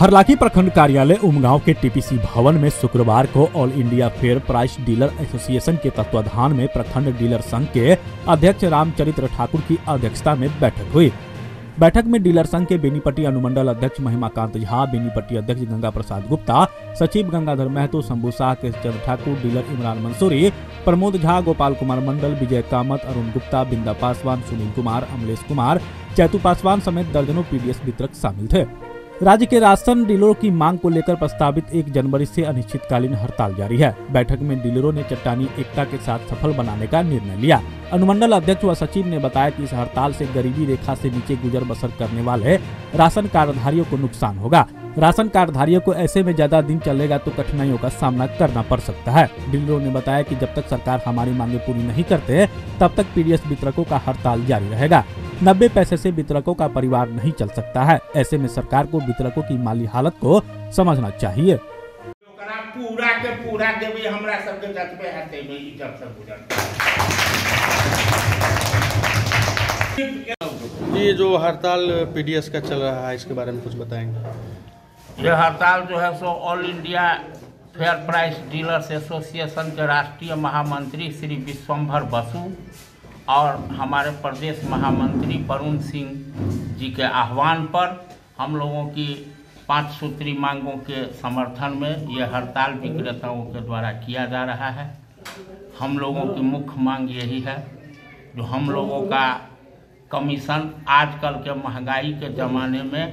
हरलाखी प्रखंड कार्यालय उमगांव के टीपीसी भवन में शुक्रवार को all India fair price dealer association के तत्वाधान में प्रखंड डीलर संघ के अध्यक्ष रामचरित्र ठाकुर की अध्यक्षता में बैठक हुई। बैठक में डीलर संघ के बेनीपट्टी अनुमंडल अध्यक्ष महिमाकांत झा, बेनीपट्टी अध्यक्ष गंगा प्रसाद गुप्ता, सचिव गंगाधर महतो, शंभू शाह, केशचंद्र ठाकुर, डीलर इमरान मंसूरी, प्रमोद झा, गोपाल कुमार मंडल, विजय कामत, अरुण गुप्ता, बिंदा पासवान, सुनील कुमार, अमलेश कुमार, चैतू पासवान समेत दर्जनों पीडीएस वितरक शामिल थे। राज्य के राशन डीलरों की मांग को लेकर प्रस्तावित 1 जनवरी से अनिश्चितकालीन हड़ताल जारी है। बैठक में डीलरों ने चट्टानी एकता के साथ सफल बनाने का निर्णय लिया। अनुमंडल अध्यक्ष व सचिव ने बताया कि इस हड़ताल से गरीबी रेखा से नीचे गुजर बसर करने वाले राशन कार्डधारियों को नुकसान होगा। राशन कार्डधारियों को ऐसे में ज्यादा दिन चलेगा तो कठिनाइयों का सामना करना पड़ सकता है। डीलरों ने बताया कि जब तक सरकार हमारी मांगे पूरी नहीं करते तब तक पीडीएस वितरकों का हड़ताल जारी रहेगा। 90 पैसे से वितरकों का परिवार नहीं चल सकता है। ऐसे में सरकार को वितरकों की माली हालत को समझना चाहिए। पूरा के पूरा देवी हमरा सबके जतबे हते में ई जब सब गुजर। ये जो हड़ताल पीडीएस का चल रहा है इसके बारे में कुछ बताएंगे। ये हड़ताल जो है so all India fair price dealers association के राष्ट्रीय महामंत्री श्री विश्वंभर बसु और हमारे प्रदेश महामंत्री वरुण सिंह जी के आह्वान पर हम लोगों की 5 सूत्री मांगों के समर्थन में ये हड़ताल विक्रेताओं के द्वारा किया जा रहा है। हम लोगों की मुख्य मांग यही है, जो हम लोगों का कमीशन आजकल के महंगाई के ज़माने में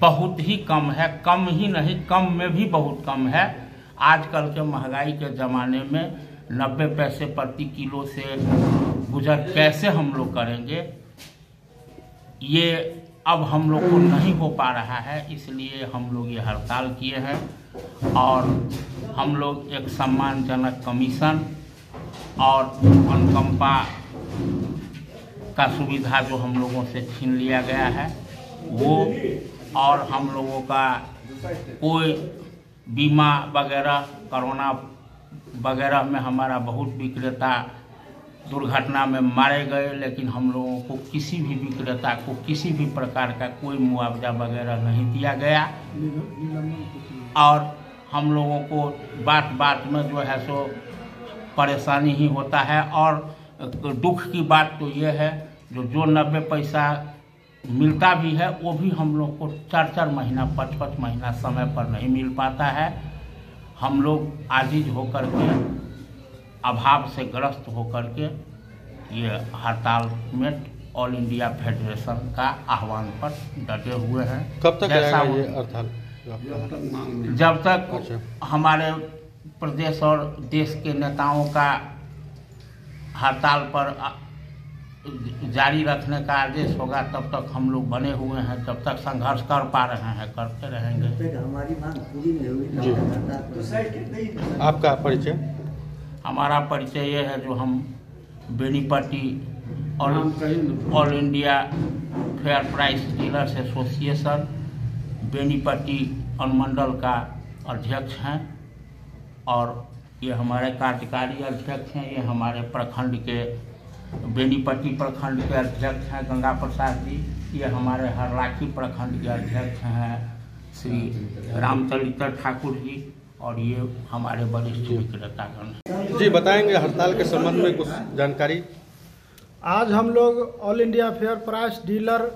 बहुत ही कम है, कम ही नहीं कम में भी बहुत कम है। आजकल के महंगाई के ज़माने में 90 पैसे प्रति किलो से गुजर कैसे हम लोग करेंगे, ये अब हम लोग को नहीं हो पा रहा है। इसलिए हम लोग ये हड़ताल किए हैं और हम लोग एक सम्मानजनक कमीशन और अनुकंपा का सुविधा जो हम लोगों से छीन लिया गया है वो, और हम लोगों का कोई बीमा वगैरह कोरोना वगैरह में हमारा बहुत विक्रेता दुर्घटना में मारे गए, लेकिन हम लोगों को किसी भी विक्रेता को किसी भी प्रकार का कोई मुआवजा वगैरह नहीं दिया गया। और हम लोगों को बात बात में जो है सो परेशानी ही होता है। और दुख की बात तो ये है जो 90 पैसा मिलता भी है वो भी हम लोग को 4-4 महीना 5-5 महीना समय पर नहीं मिल पाता है। हम लोग आजिज होकर के अभाव से ग्रस्त होकर के ये हड़ताल में ऑल इंडिया फेडरेशन का आह्वान पर डटे हुए हैं। कब तक रहेगा ये हड़ताल? जब तक हमारे प्रदेश और देश के नेताओं का हड़ताल पर जारी रखने का आदेश होगा तब तक हम लोग बने हुए हैं। जब तक संघर्ष कर पा रहे हैं करते रहेंगे। हमारी मांग पूरी नहीं हुई। आपका परिचय? हमारा परिचय ये है जो हम बेनीपट्टी और all India fair price dealers association Benipatti अनुमंडल का अध्यक्ष हैं और ये हमारे कार्यकारी अध्यक्ष हैं। ये हमारे प्रखंड के बेनीपट्टी प्रखंड के अध्यक्ष हैं गंगा प्रसाद जी। ये हमारे हरलाखी प्रखंड के अध्यक्ष हैं श्री रामचरित्र ठाकुर जी और ये हमारे वरिष्ठ विक्रेतागण। जी बताएंगे हड़ताल के संबंध में कुछ जानकारी। आज हम लोग all India fair price dealer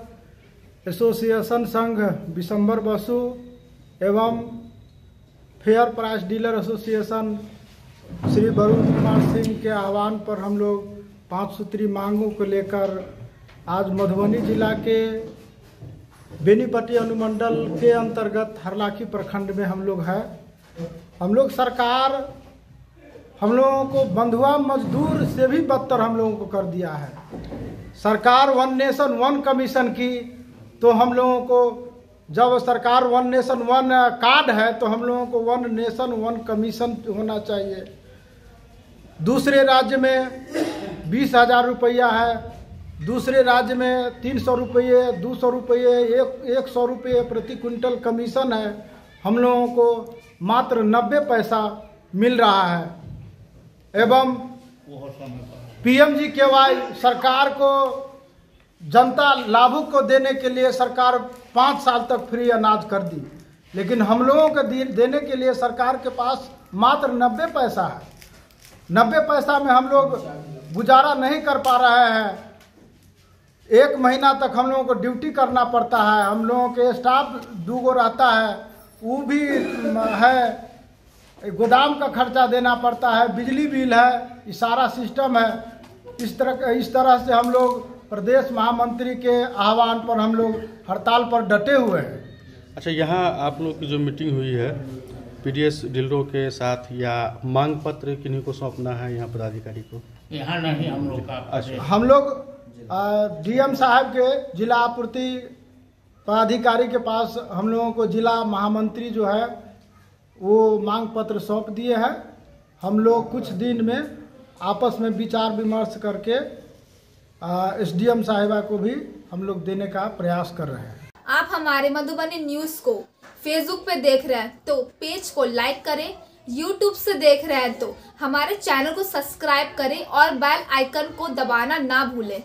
association संघ विश्वंभर बसु एवं fair price dealer association Shri Varun Kumar Singh के आह्वान पर हम लोग 5 सूत्री मांगों को लेकर आज मधुबनी जिला के बेनीपट्टी अनुमंडल के अंतर्गत हरलाखी प्रखंड में हम लोग हैं। हम लोग सरकार हम लोगों को बंधुआ मजदूर से भी बदतर हम लोगों को कर दिया है। सरकार 1 नेशन 1 कमीशन की, तो हम लोगों को जब सरकार 1 नेशन 1 कार्ड है तो हम लोगों को 1 नेशन 1 कमीशन होना चाहिए। दूसरे राज्य में 20,000 रुपया है, दूसरे राज्य में 300 रुपये, 200 रुपये, 100 रुपये प्रति क्विंटल कमीशन है। हम लोगों को मात्र 90 पैसा मिल रहा है एवं PMGKY सरकार को जनता लाभुक को देने के लिए सरकार 5 साल तक फ्री अनाज कर दी। लेकिन हम लोगों को देने के लिए सरकार के पास मात्र 90 पैसा है। 90 पैसा में हम लोग गुजारा नहीं कर पा रहे हैं। 1 महीना तक हम लोगों को ड्यूटी करना पड़ता है। हम लोगों के स्टाफ 2 गो रहता है, वो भी है, गोदाम का खर्चा देना पड़ता है, बिजली बिल है, ये सारा सिस्टम है। इस तरह से हम लोग प्रदेश महामंत्री के आह्वान पर हम लोग हड़ताल पर डटे हुए हैं। अच्छा, यहाँ आप लोग की जो मीटिंग हुई है पीडीएस डीलरों के साथ, या मांग पत्र किन्हीं को सौंपना है यहाँ पदाधिकारी को? यहाँ नहीं, हम लोग का अच्छा, हम लोग डीएम साहब के जिला आपूर्ति पदाधिकारी के पास हम लोगों को जिला महामंत्री जो है वो मांग पत्र सौंप दिए हैं। हम लोग कुछ दिन में आपस में विचार विमर्श करके एसडीएम साहिबा को भी हम लोग देने का प्रयास कर रहे हैं। आप हमारे मधुबनी न्यूज को फेसबुक पे देख रहे हैं तो पेज को लाइक करें, यूट्यूब से देख रहे हैं तो हमारे चैनल को सब्सक्राइब करें और बेल आइकन को दबाना ना भूलें।